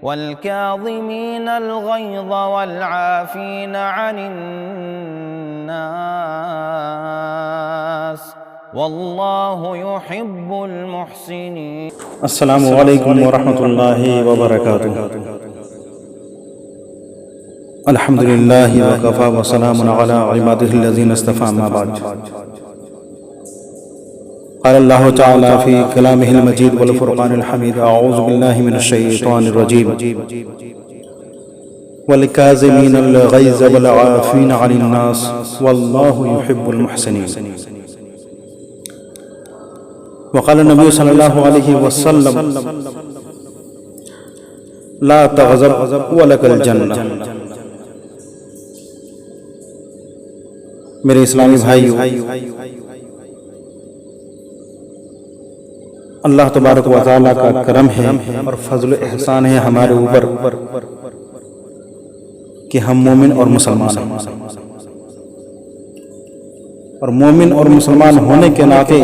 والكاظمين الغيظ والعافين عن الناس والله يحب المحسنين. السلام علیکم ورحمۃ اللہ وبرکاتہ. الحمد للہ وکفی وسلام علی عبادہ الذین اصطفی. اما بعد، قال اللہ تعالی فی کلامہ المجید والفرقان الحمید: اعوذ باللہ من الشیطان الرجیم والکاظمین الغیظ والعافین عن الناس واللہ یحب المحسنین. وقال النبی صلی اللہ علیہ وسلم: لا تغضب ولک الجنہ. میرے اسلامی بھائیو، اللہ تبارک و تعالیٰ کا کرم ہے اور فضل و احسان ہے ہمارے اوپر کہ ہم مومن اور مسلمان ہیں، اور مومن اور مسلمان ہونے کے ناطے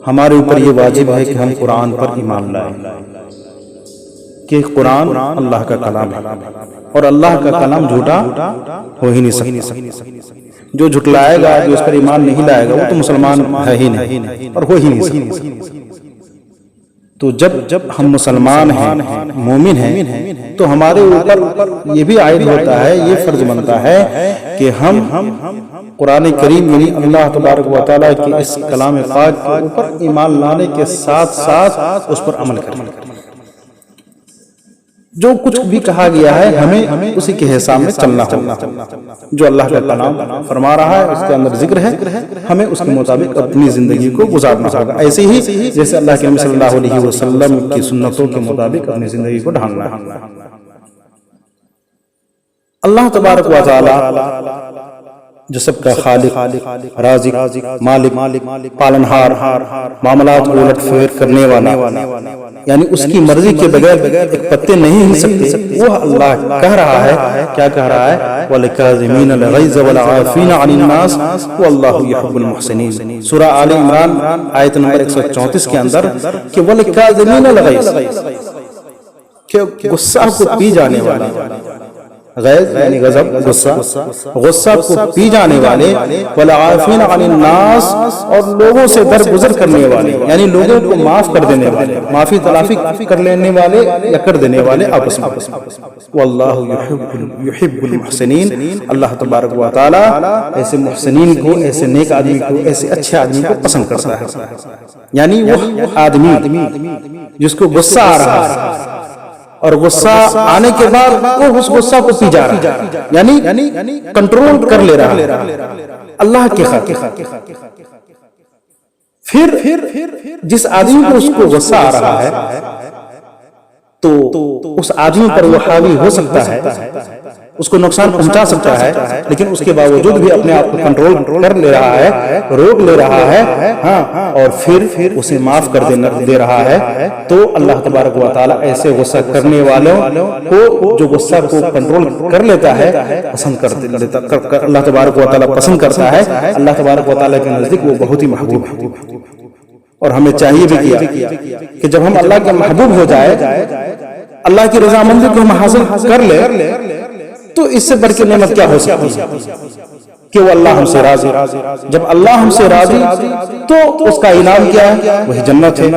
ہمارے اوپر یہ واجب ہے کہ ہم قرآن پر ایمان لائیں کہ قرآن اللہ کا کلام ہے اور اللہ کا کلام جھوٹا ہو ہی نہیں سکتا. جو جھٹلائے گا، جو اس پر ایمان نہیں لائے گا، وہ تو مسلمان ہے ہی نہیں اور ہو ہی نہیں سکتا. تو جب ہم مسلمان ہیں، مومن ہیں، تو ہمارے اوپر یہ بھی عائد ہوتا ہے، یہ فرض بنتا ہے کہ ہم قرآن کریم یعنی اللہ تبارک و تعالیٰ کی اس کلام پاک کے اوپر ایمان لانے کے ساتھ ساتھ اس پر عمل کریں. جو کچھ بھی کہا گیا ہے ہمیں اسی کے حساب میں چلنا ہوگا. جو اللہ کا کلام فرما رہا ہے، اس کے اندر ذکر ہے، ہمیں اس کے مطابق اپنی زندگی کو گزارنا ہوگا. ایسے ہی جیسے اللہ کے نبی صلی اللہ علیہ وسلم کی سنتوں کے مطابق اپنی زندگی کو ڈھالنا ہے. اللہ تبارک و تعالی جو سب کا خالق، رازق، مالک، پالنہار، معاملات کو الٹ پھیر کرنے والا، یعنی اس کی مرضی کے بغیر ایک پتے نہیں ہل سکتے، وہ اللہ کہہ رہا ہے. کیا کہہ رہا ہے؟ وَالْكَاظِمِينَ الْغَيْظَ وَالْعَافِينَ عَنِ النَّاسِ وَاللَّهُ يُحِبُّ الْمُحْسِنِينَ. سورہ آل عمران آیت نمبر 134 کے اندر کہ وَالْكَاظِمِينَ الْغَيْظَ، کہ غصہ کو پی جانے والا، غیظ یعنی غضب، غصہ کو پی جانے والے، والعافین عن الناس، اور لوگوں سے درگزر کرنے والے، یعنی لوگوں کو معاف کر دینے والے، معافی تلافی کر لینے والے یا کر دینے والے آپس میں. واللہ یحب المحسنین. اللہ تبارک و تعالی ایسے محسنین کو، ایسے نیک آدمی کو، ایسے اچھے آدمی کو پسند کرتا ہے. یعنی وہ آدمی جس کو غصہ آ رہا ہے اور غصہ آنے کے بعد وہ اس غصہ کو پی جا رہا ہے، یعنی کنٹرول کر لے رہا ہے اللہ کے خاطر. پھر جس آدمی کو اس کو غصہ آ رہا ہے تو اس آدمی پر وہ حاوی ہو سکتا ہے، اس کو نقصان پہنچا سکتا ہے، لیکن اس کے باوجود بھی اپنے آپ کو کنٹرول کر لے رہا ہے، روک لے رہا ہے، ہاں، اور پھر اسے معاف کر دے رہا ہے. تو اللہ تبارک و تعالیٰ ایسے غصہ کرنے والوں کو، جو غصہ کو کنٹرول کر لیتا ہے، پسند کر لیتا، اللہ تبارک و تعالیٰ پسند کرتا ہے. اللہ تبارک و تعالیٰ کے نزدیک وہ بہت ہی محبوب ہے. اور ہمیں چاہیے بھی کہ جب ہم اللہ کے محبوب ہو جائے، اللہ کی رضامندی کو ہم حاصل کر لیں، تو اس سے بڑھ کے نعمت کیا ہو سکتی ہے کہ وہ اللہ ہم سے راضی. جب اللہ ہم سے راضی تو اس کا انعام کیا ہے؟ وہی جنت ہے.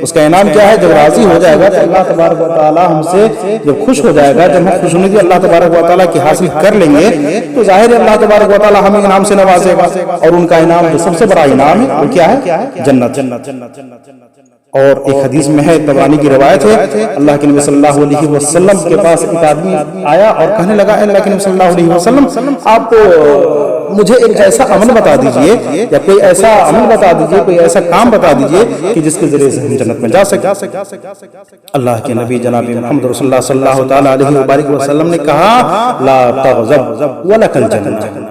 اس کا انعام کیا ہے؟ جب راضی ہو جائے گا تو اللہ تبارک و تعالیٰ ہم سے جب خوش ہو جائے گا، جب ہم خوش ہونے کی اللہ تبارک و تعالیٰ کی حاصل کر لیں گے تو ظاہر ہے اللہ تبارک و تعالیٰ ہمیں انعام سے نوازے گا، اور ان کا انعام جو سب سے بڑا انعام ہے وہ کیا ہے؟ جنت. اور ایک حدیث میں ہے، طبرانی کی روایت ہے، اللہ کے نبی صلی اللہ علیہ وسلم کے پاس ایک آدمی آیا اور کہنے لگا: اللہ کے نبی صلی اللہ علیہ وسلم، آپ مجھے ایک ایسا عمل بتا دیجئے، یا کوئی ایسا عمل بتا دیجئے، کوئی ایسا کام بتا دیجئے کہ جس کے ذریعے سے ہم جنت میں جا سکیں. اللہ کے نبی جناب محمد رسول اللہ صلی اللہ تعالی علیہ وسلم نے کہا: لا تغضب ولک الجنہ،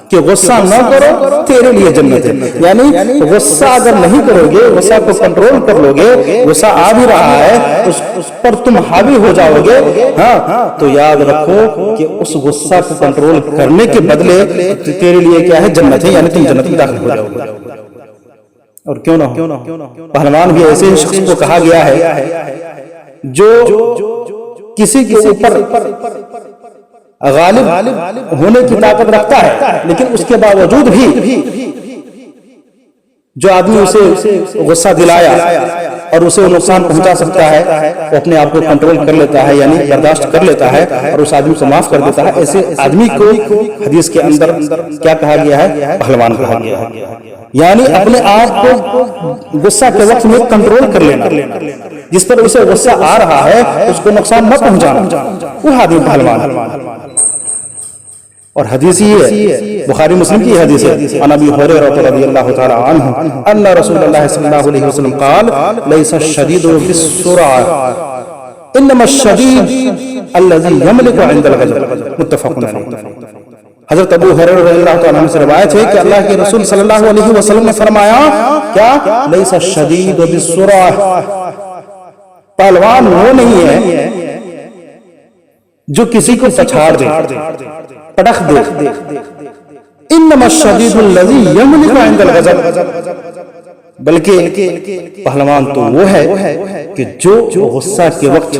کہ غصہ نہ کرو، تیرے لیے جنت ہے. یعنی غصہ اگر نہیں کرو گے، غصہ کو کنٹرول کر لو گے، غصہ آ بھی رہا ہے اس پر تم حاوی ہو جاؤ گے، ہاں، تو یاد رکھو کہ اس غصہ کو کنٹرول کرنے کے بدلے تیرے لیے کیا ہے؟ جنت ہے. یعنی تم جنت میں داخل ہو جاؤ گے. اور کیوں نہ ہو، پہلوان بھی ایسے شخص کو کہا گیا ہے جو کسی کے اوپر غالب ہونے کی طاقت رکھتا ہے، لیکن اس کے باوجود بھی جو آدمی اسے غصہ دلایا اور اسے وہ نقصان پہنچا سکتا ہے، وہ اپنے آپ کو کنٹرول کر لیتا ہے، یعنی برداشت کر لیتا ہے اور اس آدمی کو معاف کر دیتا ہے، ایسے آدمی کو حدیث کے اندر کیا کہا گیا ہے؟ پہلوان کہا گیا ہے۔ یعنی اپنے آپ کو غصہ کے وقت میں کنٹرول کر لینا، جس پر اسے غصہ آ رہا ہے اس کو نقصان نہ پہنچانا، وہ آدمی پہلوان۔ اور حدیث یہ ہے، بخاری مسلم کی حدیث ہے، عن ابی ہریرہ رضی اللہ تعالی عنہ ان رسول اللہ صلی اللہ علیہ وسلم قال لیس الشدید بالسرعہ انما الشدید الذی یملک عند الغضب، متفق علیہ۔ حضرت ابو ہریرہ رضی اللہ تعالی عنہ سے روایت ہے کہ اللہ کے رسول صلی اللہ علیہ وسلم نے فرمایا کیا؟ لیس الشدید بالسرعہ، پہلوان وہ نہیں ہے جو کسی کو پچھاڑ دے، پٹخ دے، انما الشدید الذی یملک عند الغضب، بلکہ پہلوان تو وہ ہے کہ جو غصہ کے وقت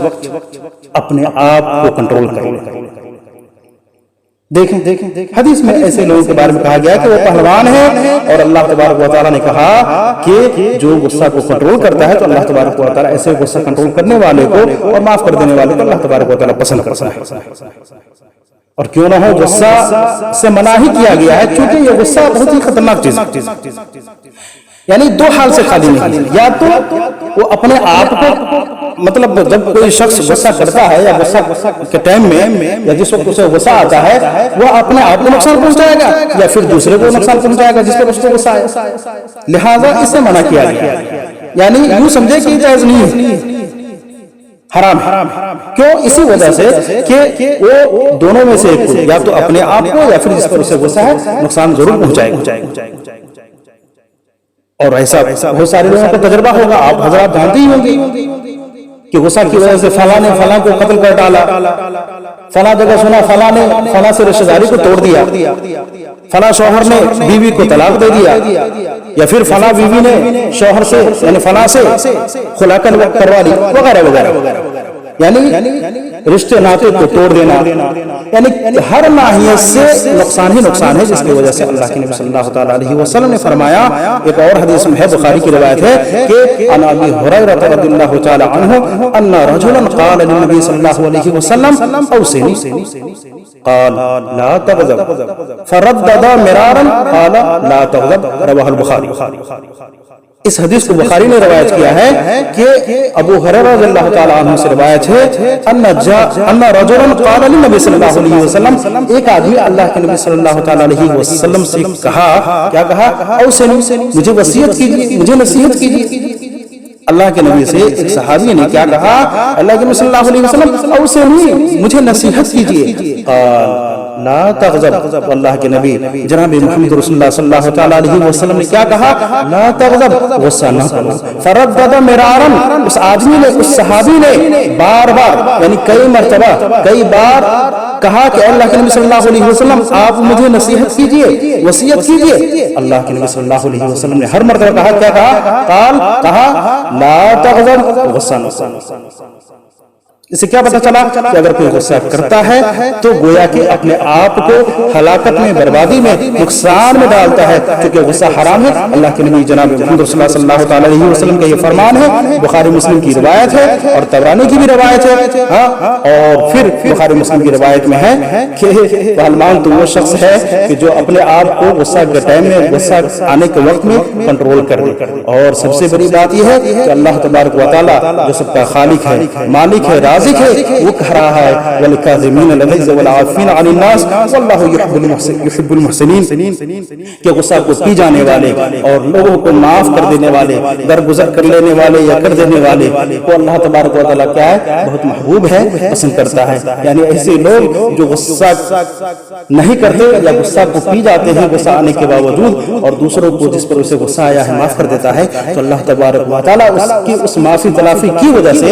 اپنے آپ کو کنٹرول کرے۔ دیکھیں حدیث میں ایسے لوگوں کے بارے میں کہا گیا کہ وہ پہلوان ہے، اور اللہ تبارک و تعالیٰ نے کہا کہ جو غصہ کو کنٹرول کرتا ہے تو اللہ تبارک و تعالیٰ ایسے غصہ کنٹرول کرنے والے کو اور معاف کر دینے والے کو اللہ تبارک و تعالیٰ پسند کرتا ہے۔ اور کیوں نہ ہو، غصہ سے منع ہی کیا گیا ہے، کیونکہ یہ غصہ بہت ہی خطرناک چیز ہے۔ یعنی دو حال سے خالی نہیں، یا تو وہ اپنے آپ کو، مطلب جب کوئی شخص غصہ کرتا ہے یا غصہ کے ٹائم میں یا جس وقت اسے غصہ آتا ہے، وہ اپنے آپ کو نقصان پہنچائے گا یا پھر دوسرے کو نقصان پہنچائے گا جس پر اس کو غصہ ہے، لہذا اس سے منع کیا گیا۔ یعنی یوں سمجھے کہ جائز نہیں ہے، حرام ہے۔ کیوں؟ اسی وجہ سے کہ وہ دونوں میں سے ایک کو، یا تو اپنے آپ کو یا پھر جس پر اسے غصہ ہے، نقصان ضرور پہنچائے گا۔ اور ایسا بہت سارے لوگوں کو تجربہ ہوگا، آپ حضرات جانتے ہی ہوں گے کہ غصہ کی وجہ سے فلاں نے فلاں کو قتل کر ڈالا، فلاں جگہ سنا فلاں نے فلاں سے رشتہ داری کو توڑ دیا، فلاں شوہر نے بیوی کو طلاق دے دیا، یا پھر فلاں بیوی نے شوہر سے یعنی فلاں سے خلا کروا لی، وغیرہ وغیرہ۔ یعنی رشتے ناطے کو توڑ دینا، یعنی ہر ناحیے سے نقصان ہی نقصان ہے، جس کی وجہ سے اللہ کے نبی صلی اللہ تعالی علیہ وسلم نے فرمایا، ایک اور حدیث میں ہے، بخاری کی روایت ہے کہ عن ابی ہریرہ رضی اللہ تعالی عنہ ان رجلا قال للنبي صلی اللہ علیہ وسلم اوصنی قال لا تغضب فردد مرارا قال لا تغضب، رواه البخاری۔ اس حدیث کو بخاری نے روایت کیا ہے کہ ابو ہریرہ رضی اللہ تعالی عنہ سے روایت ہے ان رجلا قال للنبي صلی اللہ علیہ وسلم، ایک آدمی اللہ کے نبی صلی اللہ تعالی علیہ وسلم سے کہا، کیا کہا؟ اوصنی، مجھے وصیت کیجیے، مجھے نصیحت کیجیے۔ اللہ کے نبی سے ایک صحابی نے کیا کہا؟ اللہ کے نبی صلی اللہ علیہ وسلم اوصنی، مجھے نصیحت کیجیے۔ قال لا تغضب، اللہ کے نبی جناب محمد رسول اللہ صلی اللہ تعالی علیہ وسلم نے کیا کہا؟ لا تغضب، غصہ نہ کرو۔ فردد مرارا، اس آدمی نے، اس صحابی نے بار بار یعنی کئی مرتبہ کئی بار کہا کہ اللہ کے نبی صلی اللہ علیہ وسلم آپ مجھے نصیحت کیجئے، وصیت کیجئے۔ اللہ کے نبی صلی اللہ علیہ وسلم نے ہر مرتبہ کہا، کیا کہا؟ قال، کہا لا تغضب، غصہ نہ کرو۔ اس سے کیا پتہ چلا کہ اگر کوئی غصہ کرتا ہے تو گویا کہ اپنے آپ کو ہلاکت میں، بربادی میں، نقصان میں ڈالتا ہے، کیونکہ غصہ حرام ہے۔ اللہ کے نبی جناب محمد رسول اللہ صلی اللہ تعالی علیہ وسلم کا یہ فرمان ہے، بخاری مسلم کی روایت ہے اور طبرانی کی بھی روایت ہے، اور پھر بخاری مسلم کی روایت میں ہے کہ پہلوان تو وہ شخص ہے کہ جو اپنے آپ کو غصہ کے ٹائم میں، غصہ آنے کے وقت میں کنٹرول کر دے۔ اور سب سے بڑی بات یہ ہے کہ اللہ تبارک و تعالیٰ جو سب کا خالق ہے، مالک ہے، رازق ہے، وہ کہہ رہا ہے وَالْكَاظِمِينَ الْغَيْظَ وَالْعَافِينَ عَنِ النَّاسِ وَاللَّهُ يُحِبُّ الْمُحْسِنِينَ، کہ غصہ کو پی جانے والے اور لوگوں کو معاف کر دینے والے، درگزر کر لینے والے یا کر دینے والے کو اللہ تبارک و تعالیٰ کیا ہے؟ بہت محبوب ہے، پسند کرتا ہے۔ یعنی ایسے لوگ جو غصہ نہیں کرتے یا غصہ کو پی جاتے ہیں غصہ آنے کے باوجود، اور دوسروں کو جس پر اسے غصہ آیا ہے معاف کر دیتا ہے، تو اللہ تبارک و تعالیٰ اس کی اس معافی تلافی کی وجہ سے